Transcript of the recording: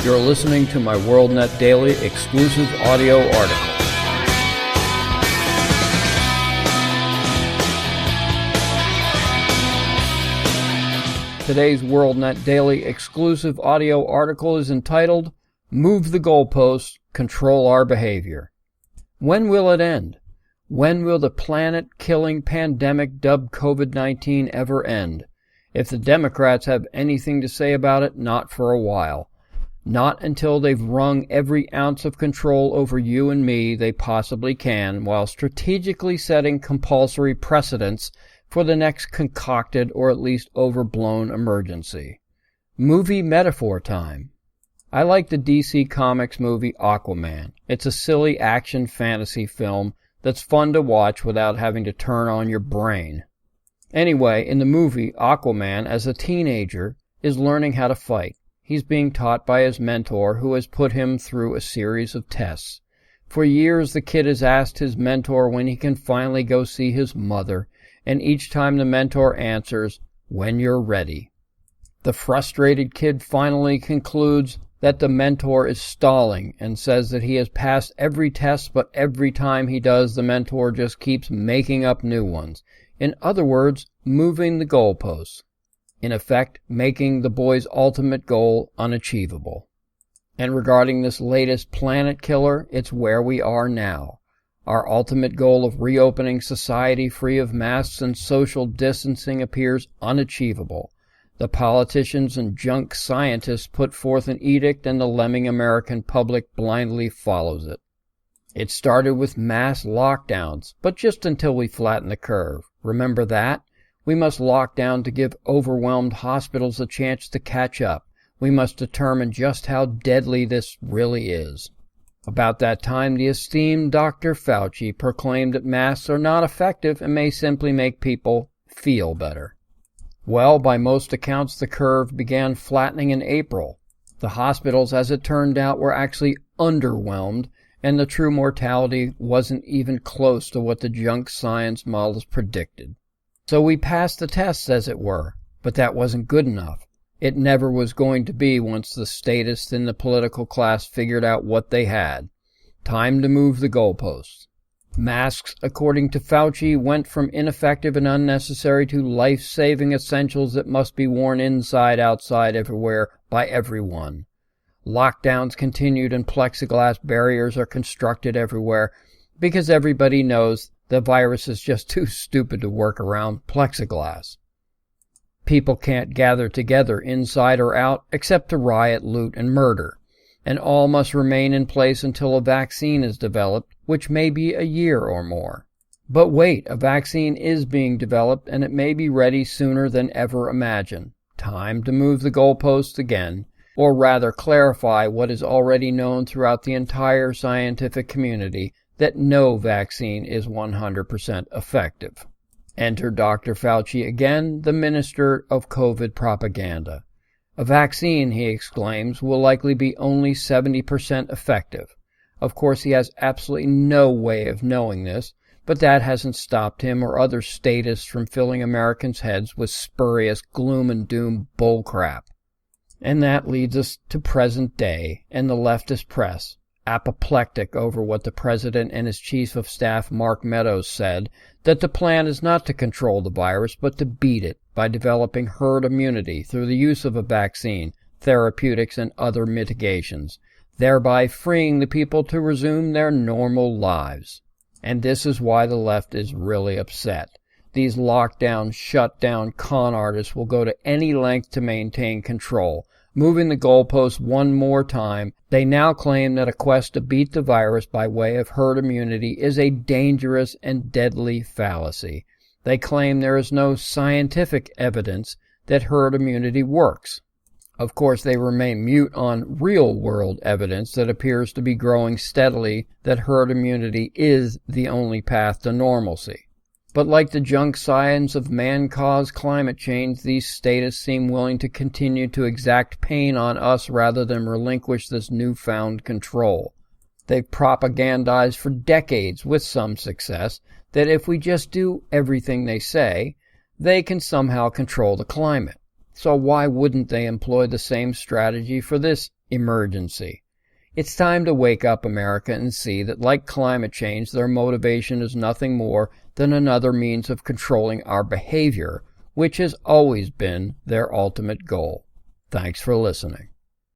You're listening to my WorldNet Daily exclusive audio article. Today's WorldNet Daily exclusive audio article is entitled, Move the Goalposts, Control Our Behavior. When will it end? When will the planet-killing pandemic dubbed COVID-19 ever end? If the Democrats have anything to say about it, not for a while. Not until they've wrung every ounce of control over you and me they possibly can, while strategically setting compulsory precedents for the next concocted or at least overblown emergency. Movie metaphor time. I like the DC Comics movie Aquaman. It's a silly action fantasy film that's fun to watch without having to turn on your brain. Anyway, in the movie, Aquaman, as a teenager, is learning how to fight. He's being taught by his mentor, who has put him through a series of tests. For years, the kid has asked his mentor when he can finally go see his mother, and each time the mentor answers, "When you're ready." The frustrated kid finally concludes that the mentor is stalling and says that he has passed every test, but every time he does, the mentor just keeps making up new ones. In other words, moving the goalposts. In effect, making the boy's ultimate goal unachievable. And regarding this latest planet killer, it's where we are now. Our ultimate goal of reopening society free of masks and social distancing appears unachievable. The politicians and junk scientists put forth an edict and the lemming American public blindly follows it. It started with mass lockdowns, but just until we flatten the curve. Remember that? We must lock down to give overwhelmed hospitals a chance to catch up. We must determine just how deadly this really is. About that time, the esteemed Dr. Fauci proclaimed that masks are not effective and may simply make people feel better. Well, by most accounts, the curve began flattening in April. The hospitals, as it turned out, were actually underwhelmed, and the true mortality wasn't even close to what the junk science models predicted. So we passed the tests, as it were, but that wasn't good enough. It never was going to be once the statists in the political class figured out what they had. Time to move the goalposts. Masks, according to Fauci, went from ineffective and unnecessary to life-saving essentials that must be worn inside, outside, everywhere, by everyone. Lockdowns continued and plexiglass barriers are constructed everywhere because everybody knows the virus is just too stupid to work around plexiglass. People can't gather together inside or out except to riot, loot, and murder. And all must remain in place until a vaccine is developed, which may be a year or more. But wait, a vaccine is being developed and it may be ready sooner than ever imagined. Time to move the goalposts again, or rather clarify what is already known throughout the entire scientific community, that no vaccine is 100% effective. Enter Dr. Fauci again, the minister of COVID propaganda. A vaccine, he exclaims, will likely be only 70% effective. Of course, he has absolutely no way of knowing this, but that hasn't stopped him or other statists from filling Americans' heads with spurious gloom and doom bullcrap. And that leads us to present day and the leftist press, apoplectic over what the president and his chief of staff, Mark Meadows, said, that the plan is not to control the virus, but to beat it by developing herd immunity through the use of a vaccine, therapeutics, and other mitigations, thereby freeing the people to resume their normal lives. And this is why the left is really upset. These lockdown, shutdown con artists will go to any length to maintain control. Moving the goalposts one more time, they now claim that a quest to beat the virus by way of herd immunity is a dangerous and deadly fallacy. They claim there is no scientific evidence that herd immunity works. Of course, they remain mute on real-world evidence that appears to be growing steadily that herd immunity is the only path to normalcy. But like the junk science of man-caused climate change, these statists seem willing to continue to exact pain on us rather than relinquish this newfound control. They've propagandized for decades, with some success, that if we just do everything they say, they can somehow control the climate. So why wouldn't they employ the same strategy for this emergency. It's time to wake up, America, and see that, like climate change, their motivation is nothing more than another means of controlling our behavior, which has always been their ultimate goal. Thanks for listening.